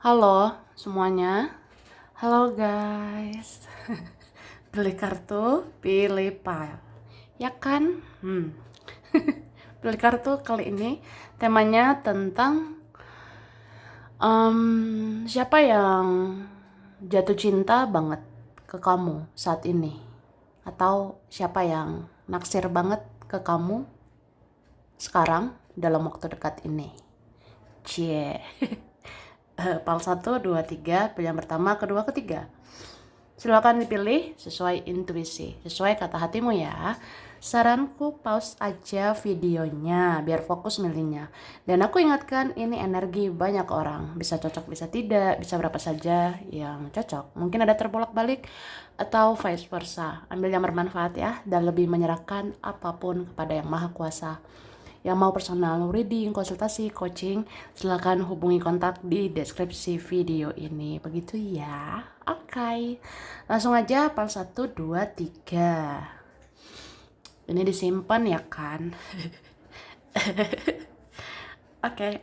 Halo semuanya, halo guys. Pilih kartu, pilih file, ya kan? Pilih kartu kali ini temanya tentang siapa yang jatuh cinta banget ke kamu saat ini, atau siapa yang naksir banget ke kamu sekarang dalam waktu dekat ini. Cie. Pal 1, 2, 3, pilihan pertama, kedua, ketiga. Silakan dipilih sesuai intuisi, sesuai kata hatimu ya. Saranku pause aja videonya biar fokus milihnya. Dan aku ingatkan ini energi banyak orang. Bisa cocok, bisa tidak, bisa berapa saja yang cocok. Mungkin ada terbolak-balik atau vice versa. Ambil yang bermanfaat ya dan lebih menyerahkan apapun kepada Yang Maha Kuasa. Yang mau personal reading, konsultasi, coaching, silakan hubungi kontak di deskripsi video ini. Begitu ya. Oke. Langsung aja pal 1, 2, 3. Ini disimpan ya kan? Oke.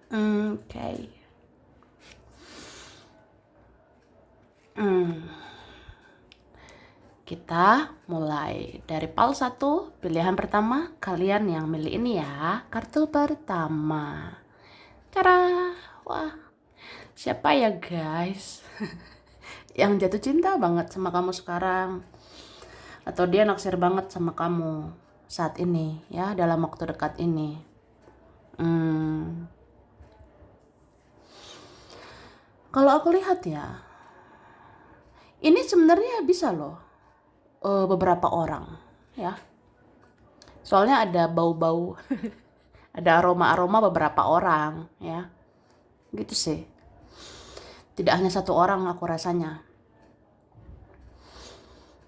Oke. Kita mulai dari pal 1, pilihan pertama. Kalian yang milih ini ya. Kartu pertama. Tara. Wah, siapa ya guys? Yang jatuh cinta banget sama kamu sekarang, atau dia naksir banget sama kamu saat ini ya, dalam waktu dekat ini. Kalau aku lihat ya, ini sebenarnya bisa loh, beberapa orang ya, soalnya ada bau-bau ada aroma-aroma beberapa orang ya, gitu sih. Tidak hanya satu orang aku rasanya.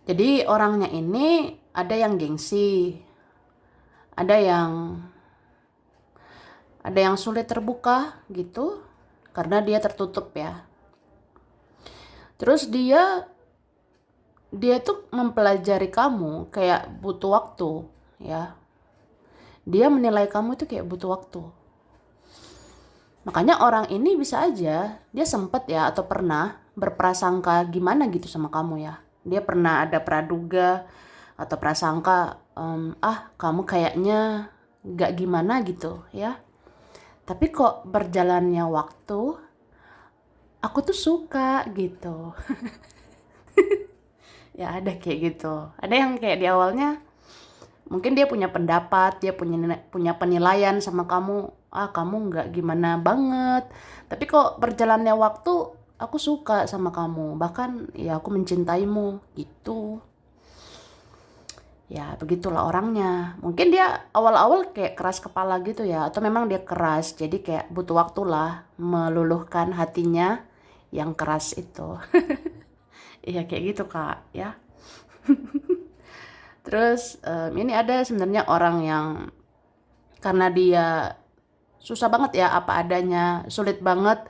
Jadi orangnya ini ada yang gengsi, ada yang sulit terbuka gitu karena dia tertutup ya. Terus dia tuh mempelajari kamu kayak butuh waktu ya. Dia menilai kamu itu kayak butuh waktu. Makanya orang ini bisa aja dia sempet ya atau pernah berprasangka gimana gitu sama kamu ya. Dia pernah ada praduga atau prasangka, kamu kayaknya gak gimana gitu ya. Tapi kok berjalannya waktu, aku tuh suka gitu. Ya ada kayak gitu. Ada yang kayak di awalnya mungkin dia punya pendapat, dia punya penilaian sama kamu, kamu nggak gimana banget. Tapi kok berjalannya waktu, aku suka sama kamu, bahkan ya aku mencintaimu gitu. Ya begitulah orangnya. Mungkin dia awal-awal kayak keras kepala gitu ya, atau memang dia keras, jadi kayak butuh waktu lah meluluhkan hatinya yang keras itu. Iya kayak gitu kak ya. Terus ini ada sebenarnya orang yang karena dia susah banget ya apa adanya, sulit banget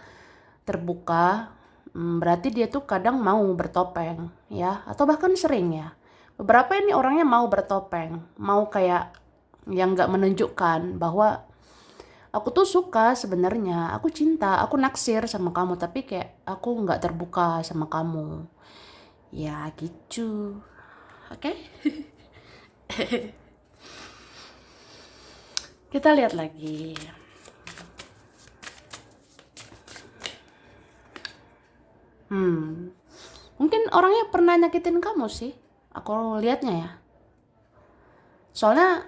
terbuka, berarti dia tuh kadang mau bertopeng ya, atau bahkan sering ya. Beberapa ini orangnya mau bertopeng, mau kayak yang nggak menunjukkan bahwa aku tuh suka sebenarnya, aku cinta, aku naksir sama kamu, tapi kayak aku nggak terbuka sama kamu. Ya gitu. Oke. Kita lihat lagi. Mungkin orangnya pernah nyakitin kamu sih. Aku lihatnya ya. Soalnya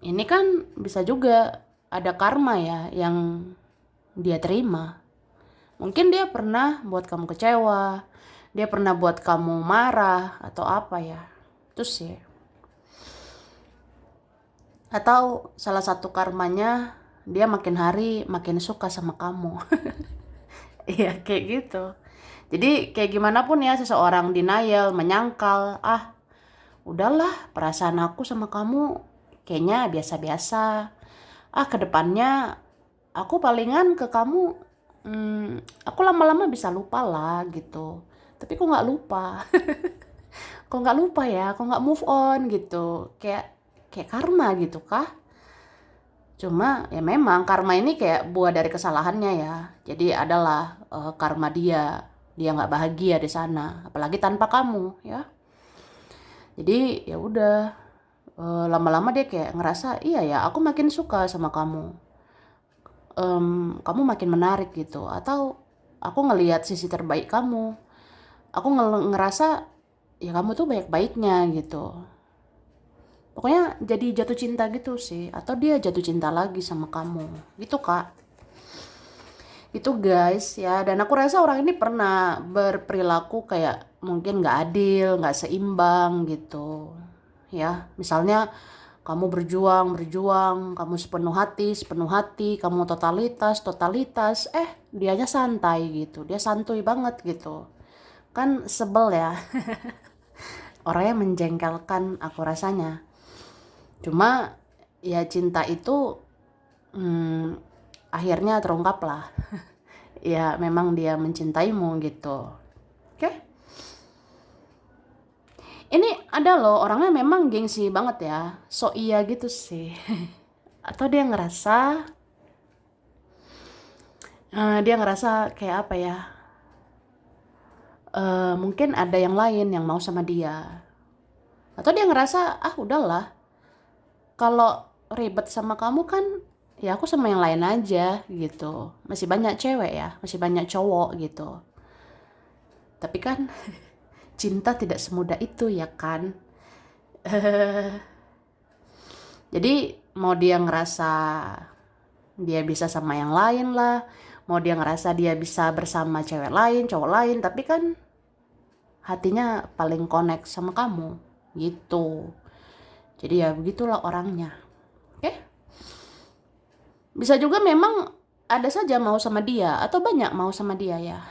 ini kan bisa juga ada karma ya yang dia terima. Mungkin dia pernah buat kamu kecewa, dia pernah buat kamu marah atau apa ya. Itu sih. Atau salah satu karmanya dia makin hari makin suka sama kamu. Iya kayak gitu. Jadi kayak gimana pun ya seseorang denial, menyangkal, udahlah perasaan aku sama kamu kayaknya biasa-biasa. Kedepannya aku palingan ke kamu, aku lama-lama bisa lupa lah gitu. Tapi kok nggak lupa? Kok nggak lupa ya? Kok nggak move on gitu? Kayak karma gitu kah? Cuma ya memang karma ini kayak buah dari kesalahannya ya. Jadi adalah karma dia. Dia nggak bahagia di sana, apalagi tanpa kamu ya. Jadi ya udah, lama-lama dia kayak ngerasa iya ya aku makin suka sama kamu. Kamu makin menarik gitu. Atau aku ngelihat sisi terbaik kamu. Aku ngerasa ya kamu tuh baik-baiknya gitu. Pokoknya jadi jatuh cinta gitu sih. Atau dia jatuh cinta lagi sama kamu. Gitu Kak. Itu guys ya. Dan aku rasa orang ini pernah berperilaku kayak mungkin nggak adil, nggak seimbang gitu. Ya, misalnya kamu berjuang, kamu sepenuh hati, kamu totalitas, dianya santai gitu, dia santuy banget gitu. Kan sebel ya, orangnya menjengkelkan aku rasanya. Cuma ya cinta itu hmm, akhirnya terungkap lah. Ya memang dia mencintaimu gitu. Oke? Ini ada loh orangnya memang gengsi banget ya, so iya gitu sih. Atau dia ngerasa kayak apa ya? Mungkin ada yang lain yang mau sama dia. Atau dia ngerasa ah udahlah, kalau ribet sama kamu kan ya aku sama yang lain aja gitu. Masih banyak cewek ya, masih banyak cowok gitu. Tapi kan cinta tidak semudah itu ya kan. Jadi mau dia ngerasa dia bisa sama yang lain lah, mau dia ngerasa dia bisa bersama cewek lain, cowok lain, tapi kan hatinya paling connect sama kamu gitu. Jadi ya begitulah orangnya. Oke? Bisa juga memang ada saja mau sama dia atau banyak mau sama dia ya.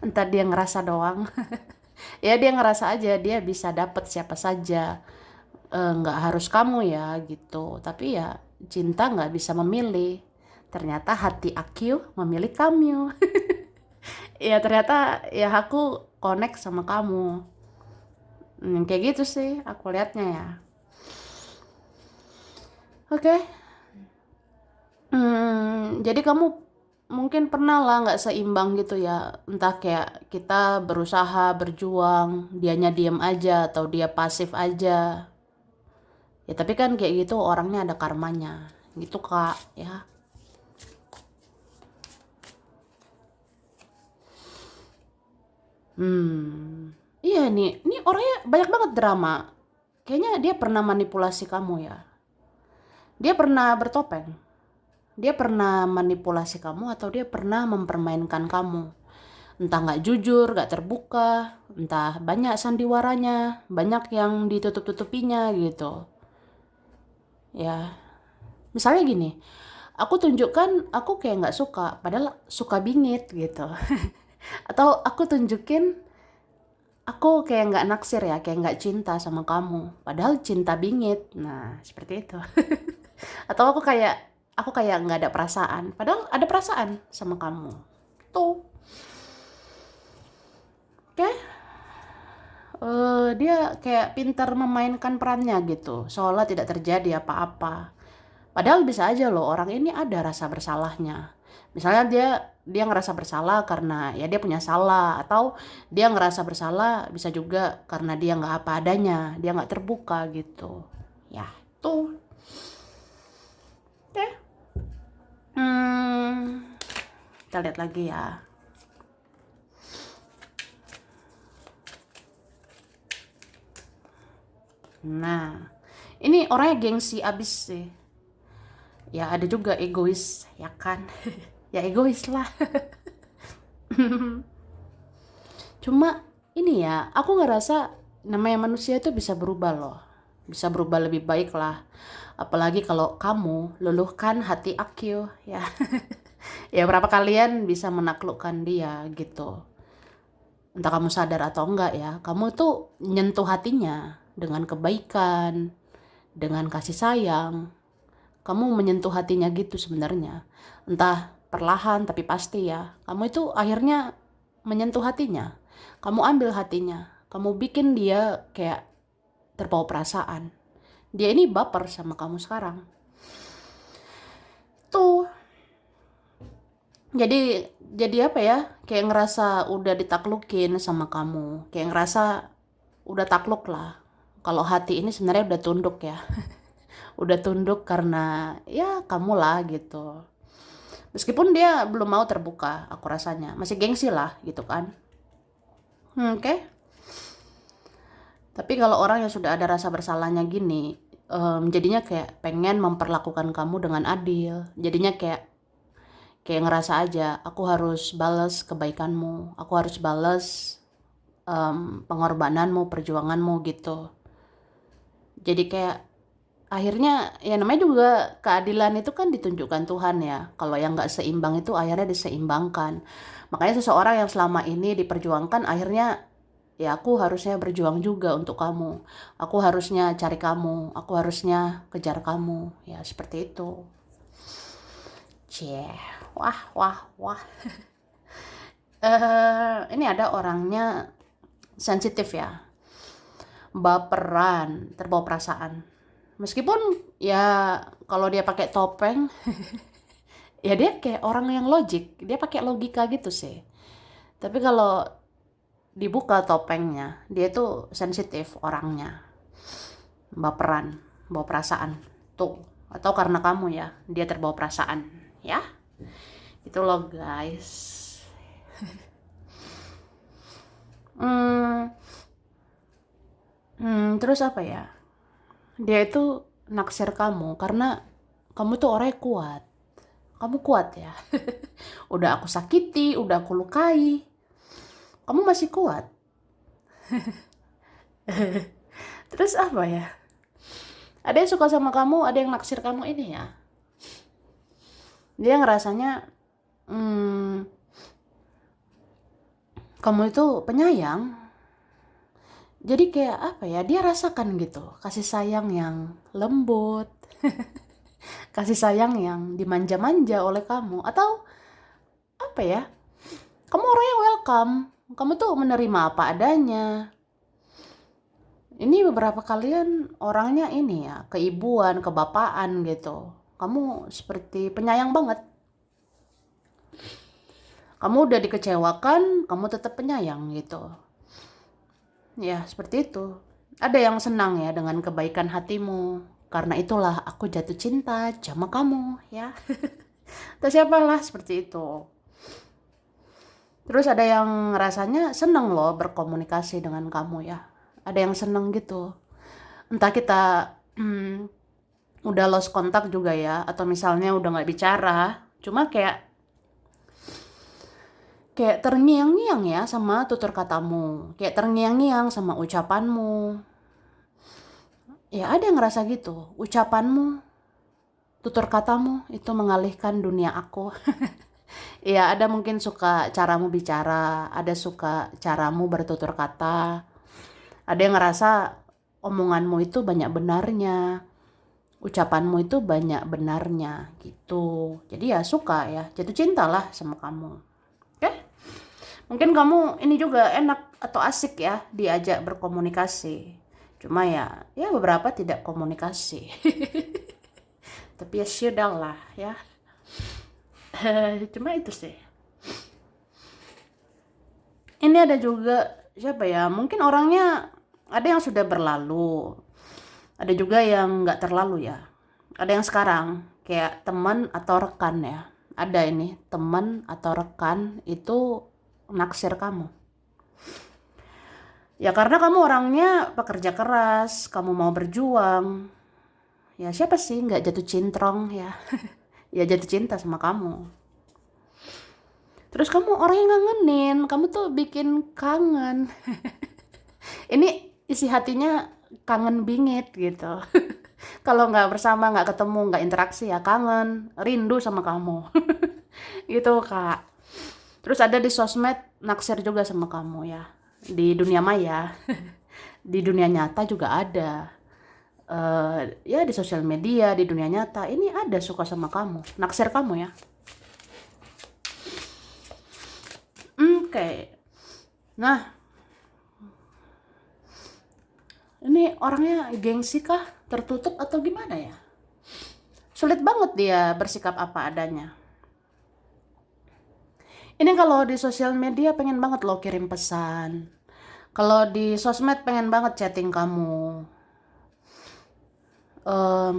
Entah dia ngerasa doang. Ya dia ngerasa aja dia bisa dapet siapa saja. Nggak harus kamu ya gitu. Tapi ya cinta nggak bisa memilih. Ternyata hati aku memilih kamu. Ya ternyata ya aku connect sama kamu. Kayak gitu sih aku lihatnya ya. Oke. Jadi kamu mungkin pernah lah nggak seimbang gitu ya. Entah kayak kita berusaha berjuang, dianya diem aja atau dia pasif aja. Ya tapi kan kayak gitu orangnya ada karmanya. Gitu Kak ya. Iya nih, ini orangnya banyak banget drama. Kayaknya dia pernah manipulasi kamu ya. Dia pernah bertopeng. Dia pernah manipulasi kamu atau dia pernah mempermainkan kamu. Entah nggak jujur, nggak terbuka, entah banyak sandiwaranya, banyak yang ditutup-tutupinya gitu. Ya, misalnya gini, aku tunjukkan aku kayak nggak suka, padahal suka bingit gitu. Atau aku tunjukin aku kayak nggak naksir ya, kayak nggak cinta sama kamu, padahal cinta bingit. Nah, seperti itu. Atau aku kayak nggak ada perasaan, padahal ada perasaan sama kamu. Tuh, oke? Dia kayak pintar memainkan perannya gitu, seolah tidak terjadi apa-apa. Padahal bisa aja loh orang ini ada rasa bersalahnya. Misalnya dia ngerasa bersalah karena ya dia punya salah, atau dia ngerasa bersalah bisa juga karena dia nggak apa adanya, dia nggak terbuka gitu. Ya, tuh. Oke. Hmm, kita lihat lagi ya. Nah, ini orangnya gengsi abis sih. Ya ada juga egois, ya kan? Ya egois lah. Cuma ini ya, aku ngerasa namanya manusia itu bisa berubah loh. Bisa berubah lebih baik lah. Apalagi kalau kamu luluhkan hati aku ya. Ya berapa kalian bisa menaklukkan dia gitu. Entah kamu sadar atau enggak ya, kamu tuh nyentuh hatinya dengan kebaikan, dengan kasih sayang. Kamu menyentuh hatinya gitu sebenarnya. Entah perlahan tapi pasti ya. Kamu itu akhirnya menyentuh hatinya. Kamu ambil hatinya. Kamu bikin dia kayak terbawa perasaan. Dia ini baper sama kamu sekarang. Jadi apa ya? Kayak ngerasa udah ditaklukin sama kamu. Kayak ngerasa udah takluk lah. Kalau hati ini sebenarnya udah tunduk ya. Udah tunduk karena ya kamu lah gitu. Meskipun dia belum mau terbuka, aku rasanya. Masih gengsi lah gitu kan. Oke. Tapi kalau orang yang sudah ada rasa bersalahnya gini, jadinya kayak pengen memperlakukan kamu dengan adil. Jadinya kayak ngerasa aja, aku harus balas kebaikanmu, aku harus balas pengorbananmu, perjuanganmu gitu. Jadi kayak akhirnya ya namanya juga keadilan itu kan ditunjukkan Tuhan ya. Kalau yang nggak seimbang itu akhirnya diseimbangkan. Makanya seseorang yang selama ini diperjuangkan akhirnya ya aku harusnya berjuang juga untuk kamu. Aku harusnya cari kamu, aku harusnya kejar kamu. Ya seperti itu. Cie. Wah, wah, wah. Ini ada orangnya sensitif ya. Baperan, terbawa perasaan. Meskipun ya kalau dia pakai topeng ya dia kayak orang yang logik, dia pakai logika gitu sih. Tapi kalau dibuka topengnya, dia tuh sensitif orangnya, baperan, bawa perasaan. Tuh, atau karena kamu ya, dia terbawa perasaan, ya. Itu loh guys. Hmm, terus apa ya? Dia itu naksir kamu karena kamu tuh orangnya kuat. Kamu kuat ya. Udah aku sakiti, udah aku lukai. Kamu masih kuat. Terus apa ya? Ada yang suka sama kamu, ada yang naksir kamu ini ya. Dia ngerasanya hmm, kamu itu penyayang. Jadi kayak apa ya? Dia rasakan gitu kasih sayang yang lembut, kasih sayang yang dimanja-manja oleh kamu. Atau apa ya? Kamu orangnya welcome. Kamu tuh menerima apa adanya. Ini beberapa kalian orangnya ini ya, keibuan, kebapaan gitu. Kamu seperti penyayang banget. Kamu udah dikecewakan, kamu tetap penyayang gitu. Ya, seperti itu. Ada yang senang ya dengan kebaikan hatimu. Karena itulah aku jatuh cinta sama kamu, ya. Atau siapalah seperti itu. Terus ada yang rasanya seneng loh berkomunikasi dengan kamu ya. Ada yang seneng gitu. Entah kita udah lost kontak juga ya. Atau misalnya udah gak bicara. Cuma kayak terngiang-ngiang ya sama tutur katamu. Kayak terngiang-ngiang sama ucapanmu. Ya ada yang ngerasa gitu. Ucapanmu, tutur katamu itu mengalihkan dunia aku. Ya ada mungkin suka caramu bicara. Ada suka caramu bertutur kata. Ada yang ngerasa omonganmu itu banyak benarnya. Ucapanmu itu banyak benarnya gitu. Jadi ya suka ya. Jatuh cinta lah sama kamu. Oke? Mungkin kamu ini juga enak atau asik ya diajak berkomunikasi. Cuma ya beberapa tidak komunikasi. Tapi ya sudah lah ya. Cuma itu sih. Ini ada juga siapa ya? Mungkin orangnya ada yang sudah berlalu. Ada juga yang nggak terlalu ya. Ada yang sekarang kayak teman atau rekan ya. Ada ini teman atau rekan itu naksir kamu. Ya karena kamu orangnya pekerja keras, kamu mau berjuang. Ya siapa sih nggak jatuh cintrong ya? Ya jatuh cinta sama kamu. Terus kamu orang yang ngangenin, kamu tuh bikin kangen. Ini isi hatinya kangen bingit gitu. Kalau nggak bersama, nggak ketemu, nggak interaksi ya kangen, rindu sama kamu. Gitu Kak. Terus ada di sosmed naksir juga sama kamu ya. Di dunia maya, di dunia nyata juga ada. Ya di sosial media, di dunia nyata, ini ada suka sama kamu, naksir kamu ya. Oke. Nah, ini orangnya gengsi kah? Tertutup atau gimana ya? Sulit banget dia bersikap apa adanya. Ini kalau di sosial media pengen banget lo kirim pesan. Kalau di sosmed pengen banget chatting kamu.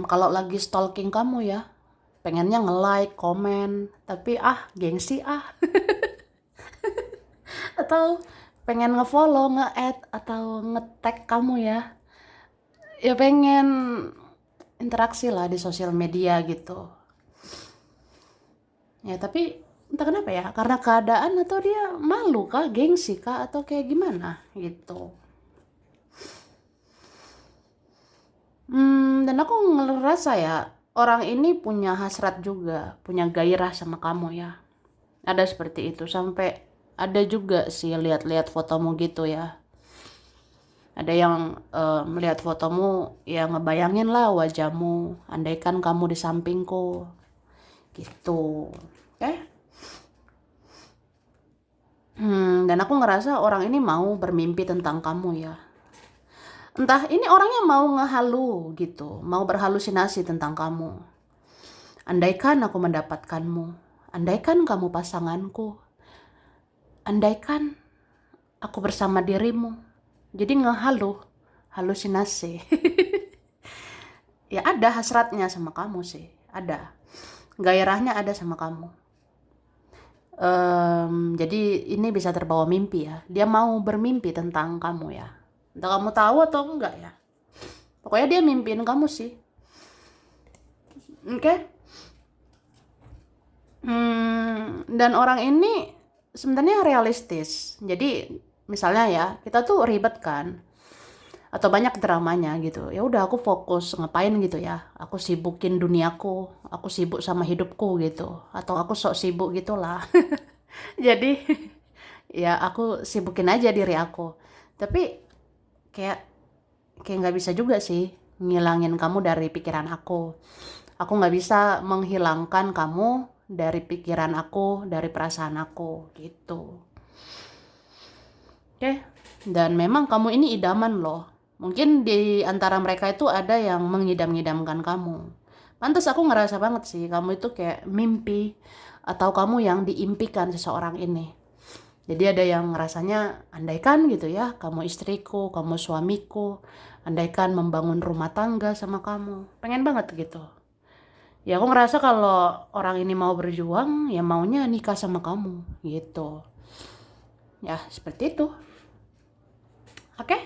Kalau lagi stalking kamu ya, pengennya nge-like, komen, tapi gengsi atau pengen nge-follow, nge-add atau nge-tag kamu ya. Ya pengen interaksi lah di sosial media gitu. Ya tapi entah kenapa ya, karena keadaan atau dia malu kah, gengsi kah, atau kayak gimana gitu. Dan aku ngerasa ya, orang ini punya hasrat juga, punya gairah sama kamu ya. Ada seperti itu, sampai ada juga sih lihat-lihat fotomu gitu ya. Ada yang melihat fotomu ya ngebayangin lah wajahmu, andaikan kamu di sampingku gitu. Oke? Dan aku ngerasa orang ini mau bermimpi tentang kamu ya. Entah ini orangnya mau ngehalu gitu, mau berhalusinasi tentang kamu. Andaikan aku mendapatkanmu, andaikan kamu pasanganku, andaikan aku bersama dirimu. Jadi ngehalu, halusinasi. Ya ada hasratnya sama kamu sih, ada. Gairahnya ada sama kamu. Jadi ini bisa terbawa mimpi ya. Dia mau bermimpi tentang kamu ya. Entah kamu tahu atau enggak ya. Pokoknya dia mimpiin kamu sih. Oke? Dan orang ini sebenarnya realistis. Jadi misalnya ya, kita tuh ribet kan, atau banyak dramanya gitu. Ya udah aku fokus ngapain gitu ya. Aku sibukin duniaku, aku sibuk sama hidupku gitu, atau aku sok sibuk gitulah. Jadi ya aku sibukin aja diri aku. Tapi kayak kayak nggak bisa juga sih ngilangin kamu dari pikiran aku. Aku nggak bisa menghilangkan kamu dari pikiran aku, dari perasaan aku, gitu. Oke? Dan memang kamu ini idaman loh. Mungkin di antara mereka itu ada yang mengidam-idamkan kamu. Pantes aku ngerasa banget sih, kamu itu kayak mimpi atau kamu yang diimpikan seseorang ini. Jadi ada yang ngerasanya, andaikan gitu ya, kamu istriku, kamu suamiku, andaikan membangun rumah tangga sama kamu. Pengen banget gitu. Ya aku ngerasa kalau orang ini mau berjuang, ya maunya nikah sama kamu gitu. Ya seperti itu. Oke?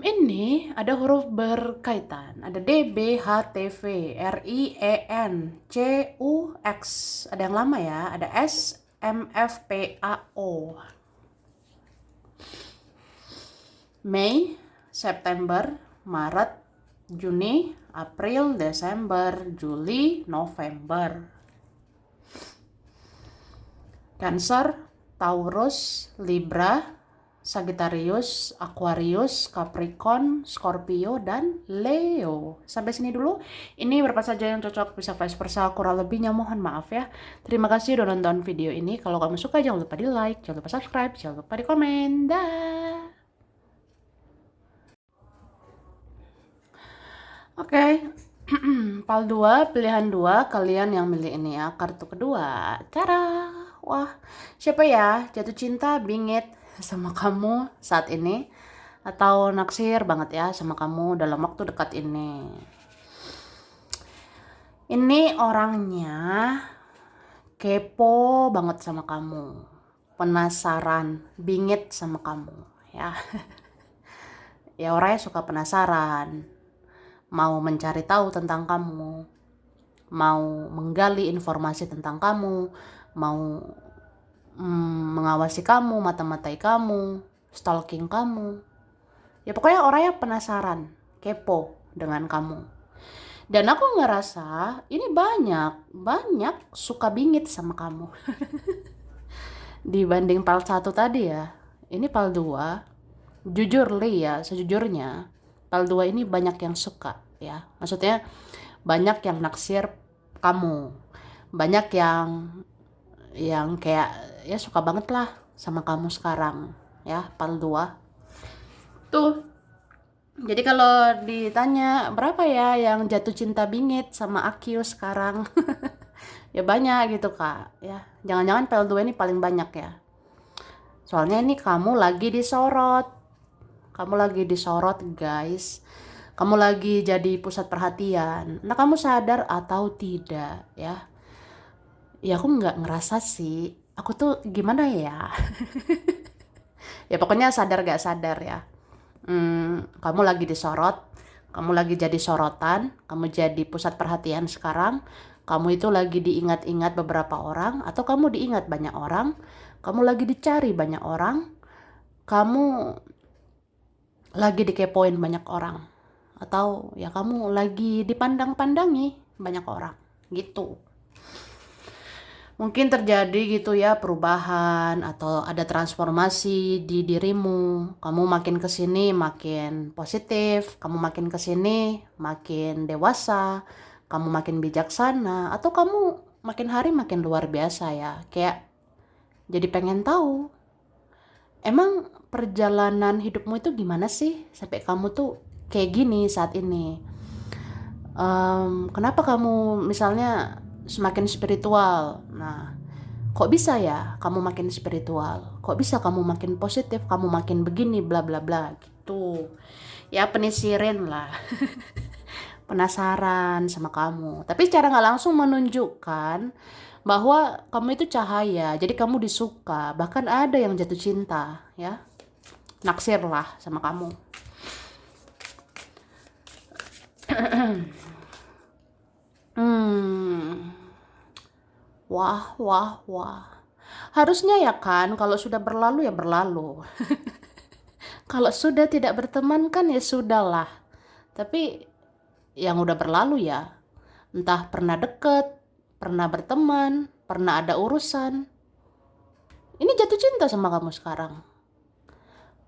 Ini ada huruf berkaitan. Ada D, B, H, T, V, R, I, E, N, C, U, X. Ada yang lama ya. Ada S, M, F, P, A, O. Mei, September, Maret, Juni, April, Desember, Juli, November. Cancer, Taurus, Libra, Sagittarius, Aquarius, Capricorn, Scorpio, dan Leo. Sampai sini dulu. Ini berapa saja yang cocok, bisa vice versa. Kurang lebihnya mohon maaf ya. Terima kasih udah nonton video ini. Kalau kamu suka jangan lupa di like, jangan lupa subscribe, jangan lupa di komen. Dah. Oke. Pal 2, pilihan 2, kalian yang milih ini ya, kartu kedua. Cara. Wah, siapa ya jatuh cinta bingit sama kamu saat ini? Atau naksir banget ya sama kamu dalam waktu dekat ini? Ini orangnya kepo banget sama kamu. Penasaran, bingit sama kamu ya. Ya orangnya suka penasaran, mau mencari tahu tentang kamu, mau menggali informasi tentang kamu, mau mengawasi kamu, mata-matai kamu, stalking kamu. Ya pokoknya orangnya penasaran, kepo dengan kamu. Dan aku ngerasa ini banyak suka bingit sama kamu. Dibanding pal 1 tadi ya, ini pal 2, jujur Li ya, sejujurnya pal 2 ini banyak yang suka ya. Maksudnya banyak yang naksir kamu, banyak yang kayak ya suka banget lah sama kamu sekarang ya, pal 2 tuh. Jadi kalau ditanya berapa ya yang jatuh cinta bingit sama Akyu sekarang, Ya banyak gitu Kak, ya. Jangan-jangan PL2 ini paling banyak ya. Soalnya ini kamu lagi disorot. Kamu lagi disorot, guys. Kamu lagi jadi pusat perhatian. Nah, kamu sadar atau tidak, ya? Ya aku nggak ngerasa sih. Aku tuh gimana ya? Ya pokoknya sadar gak sadar ya. Kamu lagi disorot, kamu lagi jadi sorotan, kamu jadi pusat perhatian sekarang, kamu itu lagi diingat-ingat beberapa orang, atau kamu diingat banyak orang, kamu lagi dicari banyak orang, kamu lagi dikepoin banyak orang, atau ya kamu lagi dipandang-pandangi banyak orang, gitu. Mungkin terjadi gitu ya perubahan atau ada transformasi di dirimu. Kamu makin kesini makin positif, kamu makin kesini makin dewasa, kamu makin bijaksana, atau kamu makin hari makin luar biasa ya. Kayak jadi pengen tahu, emang perjalanan hidupmu itu gimana sih sampai kamu tuh kayak gini saat ini? Kenapa kamu misalnya semakin spiritual? Nah, kok bisa ya kamu makin spiritual? Kok bisa kamu makin positif, kamu makin begini, bla bla bla gitu. Ya penisirin lah, penasaran sama kamu. Tapi secara nggak langsung menunjukkan bahwa kamu itu cahaya, jadi kamu disuka. Bahkan ada yang jatuh cinta, ya. Naksir lah sama kamu. Hmm, wah, wah, wah. Harusnya ya kan, kalau sudah berlalu ya berlalu. Kalau sudah tidak berteman kan ya sudahlah. Tapi yang udah berlalu ya, entah pernah deket, pernah berteman, pernah ada urusan. Ini jatuh cinta sama kamu sekarang.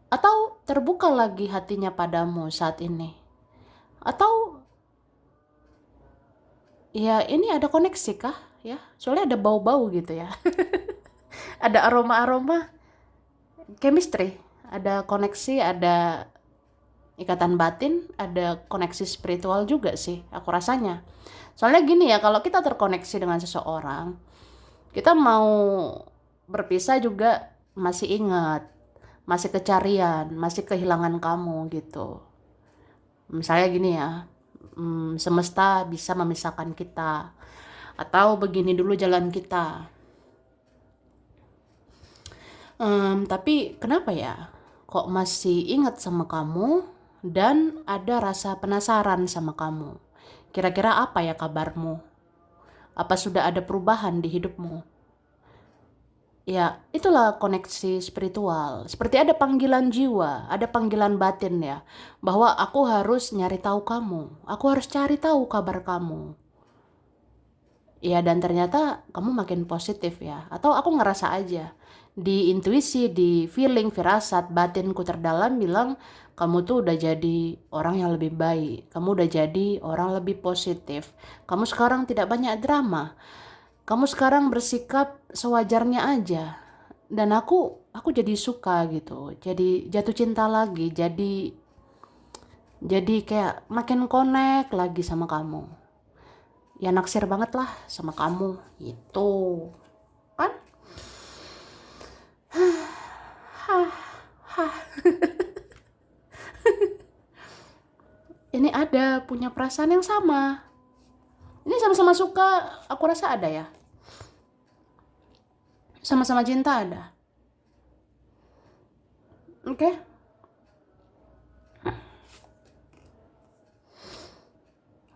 Atau terbuka lagi hatinya padamu saat ini. Atau ya ini ada koneksi kah? Ya, soalnya ada bau-bau gitu ya. Ada aroma-aroma chemistry. Ada koneksi, ada ikatan batin, ada koneksi spiritual juga sih, aku rasanya. Soalnya gini ya, kalau kita terkoneksi dengan seseorang, kita mau berpisah juga masih ingat, masih kecarian, masih kehilangan kamu gitu. Misalnya gini ya, semesta bisa memisahkan kita, atau begini dulu jalan kita. Tapi kenapa ya, kok masih ingat sama kamu dan ada rasa penasaran sama kamu? Kira-kira apa ya kabarmu? Apa sudah ada perubahan di hidupmu? Ya, itulah koneksi spiritual. Seperti ada panggilan jiwa, ada panggilan batin ya. Bahwa aku harus nyari tahu kamu. Aku harus cari tahu kabar kamu. Ya, dan ternyata kamu makin positif ya. Atau aku ngerasa aja. Di intuisi, di feeling, firasat, batinku terdalam bilang, kamu tuh udah jadi orang yang lebih baik. Kamu udah jadi orang lebih positif. Kamu sekarang tidak banyak drama. Kamu sekarang bersikap sewajarnya aja. Dan aku jadi suka gitu. Jadi jatuh cinta lagi. Jadi kayak makin connect lagi sama kamu. Ya naksir banget lah sama kamu gitu. Kan? Ini ada punya perasaan yang sama. Ini sama-sama suka, aku rasa ada ya. Sama-sama cinta ada. Oke?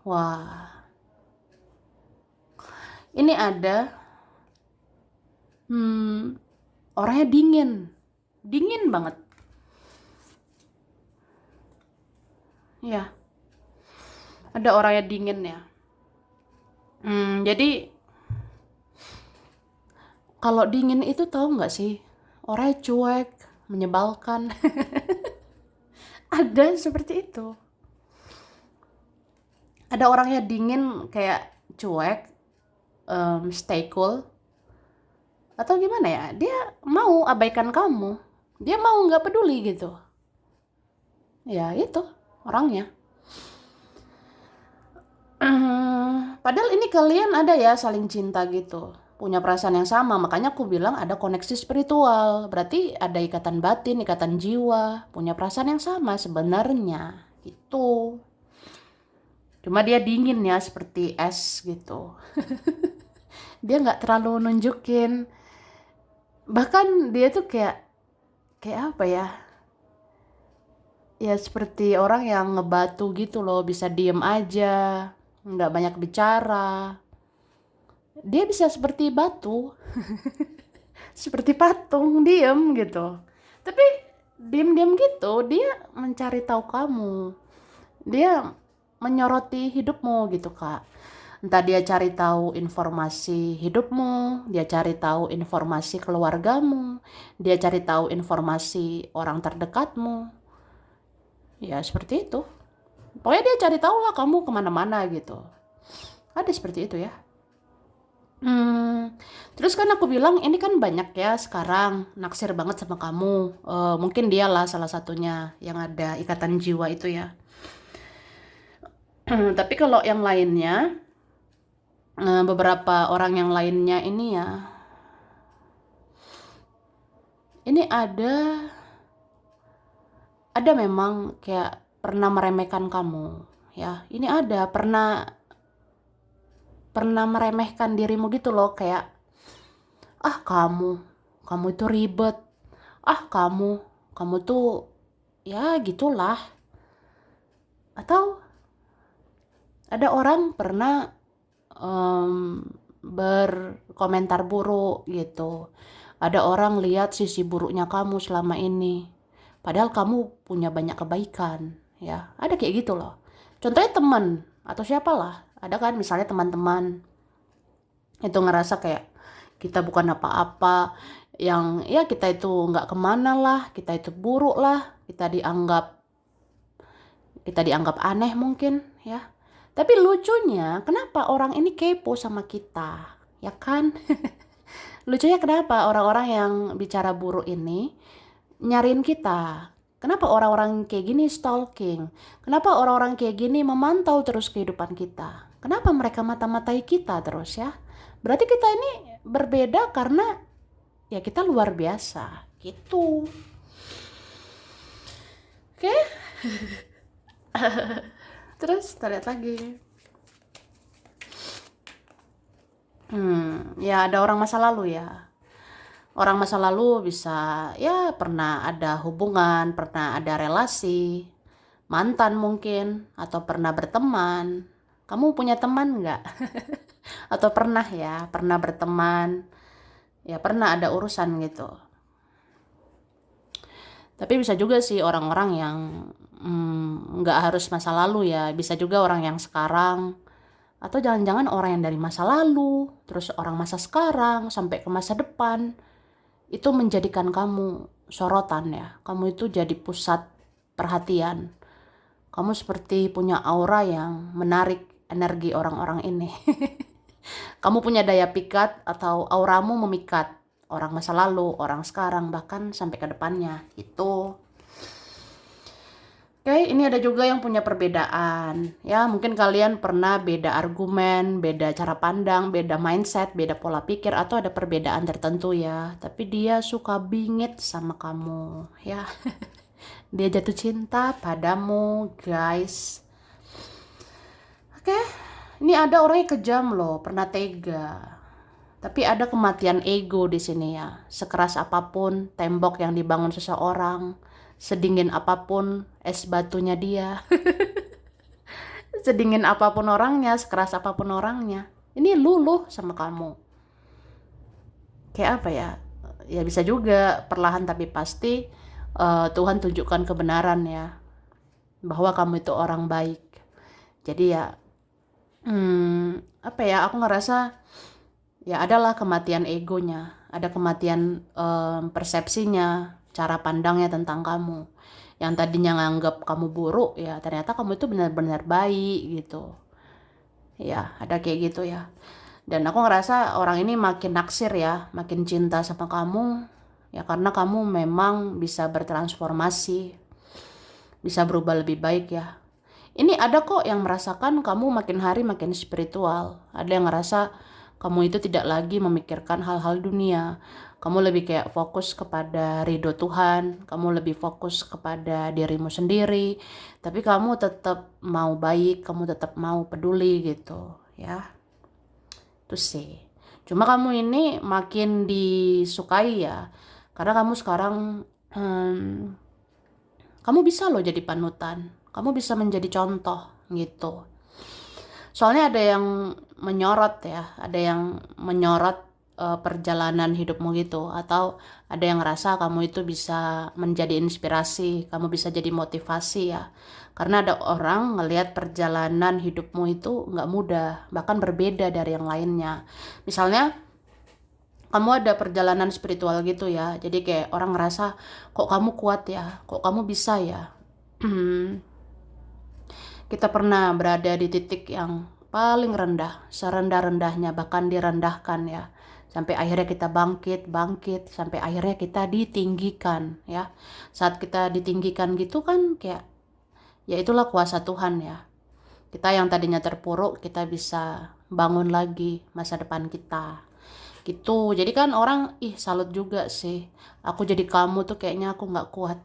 Wah, ini ada orangnya dingin. Dingin banget. Ya, ada orangnya dingin ya. Jadi kalau dingin itu tahu nggak sih? Orangnya cuek, menyebalkan. Ada seperti itu. Ada orangnya dingin kayak cuek, stay cool. Atau gimana ya? Dia mau abaikan kamu. Dia mau nggak peduli gitu. Ya itu orangnya. Padahal ini kalian ada ya saling cinta gitu, punya perasaan yang sama. Makanya aku bilang ada koneksi spiritual. Berarti ada ikatan batin, ikatan jiwa, punya perasaan yang sama sebenarnya. Gitu. Cuma dia dingin ya, seperti es gitu. Dia nggak terlalu nunjukin. Bahkan dia tuh kayak apa ya? Ya seperti orang yang ngebatu gitu loh, bisa diem aja, nggak banyak bicara. Dia bisa seperti batu, seperti patung, diem gitu. Tapi diem-diem gitu, dia mencari tahu kamu. Dia menyoroti hidupmu gitu, Kak. Entah dia cari tahu informasi hidupmu, dia cari tahu informasi keluargamu, dia cari tahu informasi orang terdekatmu. Ya, seperti itu. Pokoknya dia cari tahu lah kamu kemana-mana gitu. Ada seperti itu ya. Terus kan aku bilang ini kan banyak ya sekarang naksir banget sama kamu. Mungkin dialah salah satunya yang ada ikatan jiwa itu ya. Tapi kalau yang lainnya, beberapa orang yang lainnya ini ya, ini ada memang kayak pernah meremehkan kamu ya. Ini ada pernah meremehkan dirimu gitu loh, kayak kamu itu ribet, kamu tuh ya gitulah. Atau ada orang pernah berkomentar buruk gitu. Ada orang lihat sisi buruknya kamu selama ini. Padahal kamu punya banyak kebaikan, ya. Ada kayak gitu loh. Contohnya teman atau siapalah. Ada kan misalnya teman-teman itu ngerasa kayak kita bukan apa-apa, yang ya kita itu nggak kemana lah, kita itu buruk lah, kita dianggap aneh mungkin ya. Tapi lucunya, kenapa orang ini kepo sama kita? Ya kan? Lucunya kenapa orang-orang yang bicara buruk ini nyariin kita? Kenapa orang-orang kayak gini stalking? Kenapa orang-orang kayak gini memantau terus kehidupan kita? Kenapa mereka mata-matai kita terus ya? Berarti kita ini berbeda karena ya kita luar biasa gitu. Oke? Terus kita lihat lagi. Ya ada orang masa lalu ya. Orang masa lalu bisa ya pernah ada hubungan, pernah ada relasi, mantan mungkin, atau pernah berteman. Kamu punya teman nggak? Atau pernah ya, pernah berteman, ya pernah ada urusan gitu. Tapi bisa juga sih orang-orang yang nggak harus masa lalu ya, bisa juga orang yang sekarang, atau jangan-jangan orang yang dari masa lalu, terus orang masa sekarang sampai ke masa depan, itu menjadikan kamu sorotan ya. Kamu itu jadi pusat perhatian. Kamu seperti punya aura yang menarik energi orang-orang ini. Kamu punya daya pikat atau auramu memikat orang masa lalu, orang sekarang, bahkan sampai ke depannya. Itu. Oke, ini ada juga yang punya perbedaan. Ya, mungkin kalian pernah beda argumen, beda cara pandang, beda mindset, beda pola pikir, atau ada perbedaan tertentu ya. Tapi dia suka bingit sama kamu, ya. Dia jatuh cinta padamu, guys. Oke, ini ada orang yang kejam loh, pernah tega. Tapi ada kematian ego di sini ya. Sekeras apapun tembok yang dibangun seseorang, sedingin apapun es batunya dia, sedingin apapun orangnya, sekeras apapun orangnya, ini luluh sama kamu. Kayak apa ya? Ya bisa juga perlahan tapi pasti Tuhan tunjukkan kebenaran ya, bahwa kamu itu orang baik. Jadi ya apa ya? Aku ngerasa ya adalah kematian egonya, ada kematian persepsinya, cara pandangnya tentang kamu. Yang tadinya nganggap kamu buruk ya ternyata kamu itu benar-benar baik gitu. Ya ada kayak gitu ya. Dan aku ngerasa orang ini makin naksir ya, makin cinta sama kamu ya karena kamu memang bisa bertransformasi, bisa berubah lebih baik ya. Ini ada kok yang merasakan kamu makin hari makin spiritual. Ada yang ngerasa kamu itu tidak lagi memikirkan hal-hal dunia. Kamu lebih kayak fokus kepada ridho Tuhan. Kamu lebih fokus kepada dirimu sendiri. Tapi kamu tetap mau baik, kamu tetap mau peduli gitu ya. Itu sih. Cuma kamu ini makin disukai ya. Karena kamu sekarang kamu bisa loh jadi panutan. Kamu bisa menjadi contoh gitu. Soalnya ada yang menyorot ya, ada yang menyorot perjalanan hidupmu gitu, atau ada yang ngerasa kamu itu bisa menjadi inspirasi, kamu bisa jadi motivasi ya. Karena ada orang ngelihat perjalanan hidupmu itu nggak mudah, bahkan berbeda dari yang lainnya. Misalnya kamu ada perjalanan spiritual gitu ya, jadi kayak orang ngerasa kok kamu kuat ya, kok kamu bisa ya. Kita pernah berada di titik yang paling rendah, serendah-rendahnya, bahkan direndahkan ya. Sampai akhirnya kita bangkit, sampai akhirnya kita ditinggikan ya. Saat kita ditinggikan gitu kan kayak, ya itulah kuasa Tuhan ya. Kita yang tadinya terpuruk, kita bisa bangun lagi masa depan kita. Gitu, jadi kan orang, salut juga sih. Aku jadi kamu tuh kayaknya aku nggak kuat.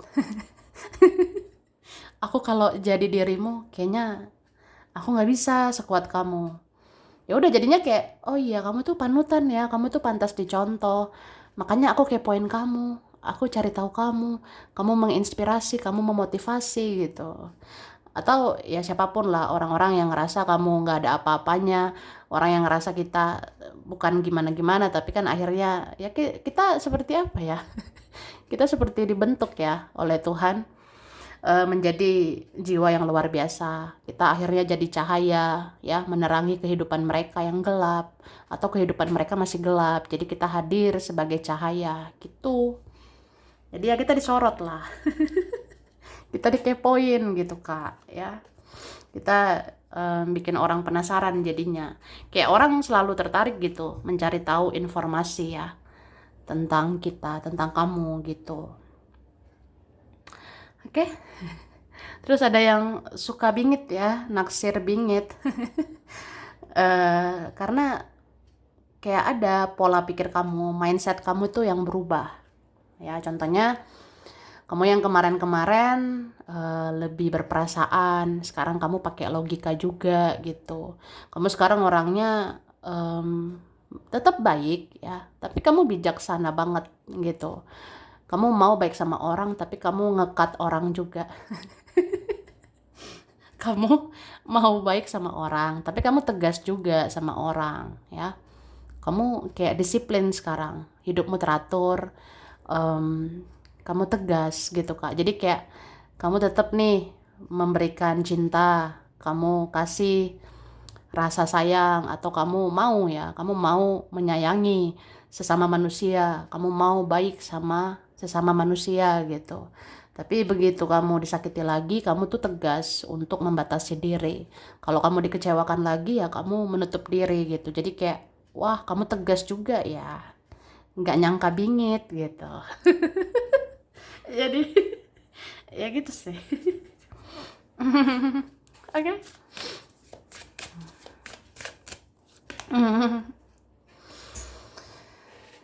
Aku kalau jadi dirimu, kayaknya aku nggak bisa sekuat kamu. Ya udah jadinya kayak, oh iya kamu tuh panutan ya, kamu tuh pantas dicontoh. Makanya aku kepoin kamu, aku cari tahu kamu menginspirasi, kamu memotivasi gitu. Atau ya siapapun lah, orang-orang yang ngerasa kamu nggak ada apa-apanya, orang yang ngerasa kita bukan gimana-gimana, tapi kan akhirnya ya kita seperti apa ya? Kita seperti dibentuk ya oleh Tuhan, menjadi jiwa yang luar biasa. Kita akhirnya jadi cahaya ya, menerangi kehidupan mereka yang gelap atau kehidupan mereka masih gelap. Jadi kita hadir sebagai cahaya gitu. Jadi ya kita disorot lah. Kita dikepoin gitu Kak ya. Kita bikin orang penasaran jadinya. Kayak orang selalu tertarik gitu mencari tahu informasi ya tentang kita, tentang kamu gitu. Oke. Terus ada yang suka bingit ya, naksir bingit. Karena kayak ada pola pikir kamu, mindset kamu tuh yang berubah. Ya, contohnya kamu yang kemarin-kemarin lebih berperasaan, sekarang kamu pakai logika juga gitu. Kamu sekarang orangnya tetap baik ya, tapi kamu bijaksana banget gitu. Kamu mau baik sama orang, tapi kamu ngekat orang juga. Kamu mau baik sama orang, tapi kamu tegas juga sama orang ya. Kamu kayak disiplin sekarang, hidupmu teratur, kamu tegas gitu Kak. Jadi kayak kamu tetap nih memberikan cinta, kamu kasih rasa sayang, atau kamu mau ya, kamu mau menyayangi sesama manusia, kamu mau baik sama sesama manusia gitu. Tapi begitu kamu disakiti lagi, kamu tuh tegas untuk membatasi diri. Kalau kamu dikecewakan lagi ya kamu menutup diri gitu. Jadi kayak, wah kamu tegas juga ya. Nggak nyangka bingit gitu. Jadi ya gitu sih. Oke.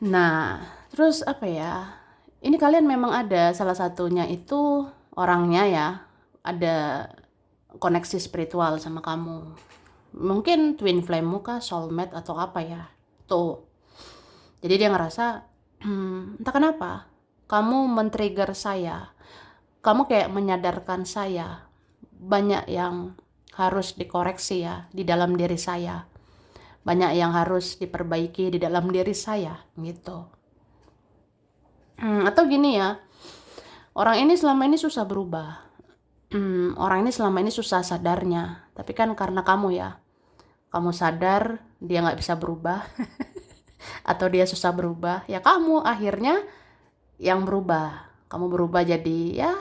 Nah, terus apa ya? Ini kalian memang ada salah satunya itu orangnya ya, ada koneksi spiritual sama kamu. Mungkin twin flame-mu kah, soulmate atau apa ya. Tuh. Jadi dia ngerasa, entah kenapa, kamu men-trigger saya. Kamu kayak menyadarkan saya. Banyak yang harus dikoreksi ya di dalam diri saya. Banyak yang harus diperbaiki di dalam diri saya gitu. Atau gini ya, orang ini selama ini susah berubah. Orang ini selama ini susah sadarnya. Tapi kan karena kamu ya, kamu sadar dia nggak bisa berubah. Atau dia susah berubah, ya kamu akhirnya yang berubah. Kamu berubah jadi ya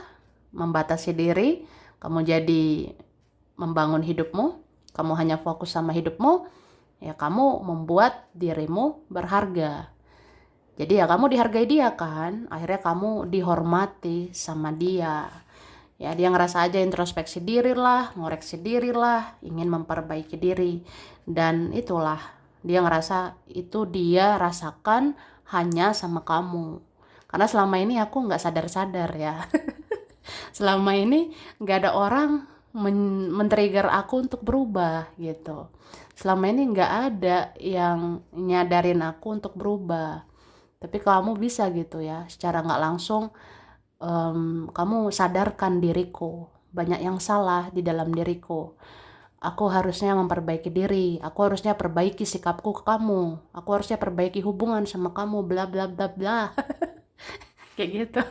membatasi diri, kamu jadi membangun hidupmu, kamu hanya fokus sama hidupmu, ya kamu membuat dirimu berharga. Jadi ya kamu dihargai dia kan, akhirnya kamu dihormati sama dia. Ya dia ngerasa aja introspeksi diri lah, ngoreksi diri lah, ingin memperbaiki diri. Dan itulah, dia ngerasa itu dia rasakan hanya sama kamu. Karena selama ini aku nggak sadar-sadar ya. Selama ini nggak ada orang men-trigger aku untuk berubah gitu. Selama ini nggak ada yang nyadarin aku untuk berubah. Tapi kamu bisa gitu ya, secara nggak langsung kamu sadarkan diriku, banyak yang salah di dalam diriku. Aku harusnya memperbaiki diri, aku harusnya perbaiki sikapku ke kamu, aku harusnya perbaiki hubungan sama kamu, bla bla bla bla. Kayak gitu.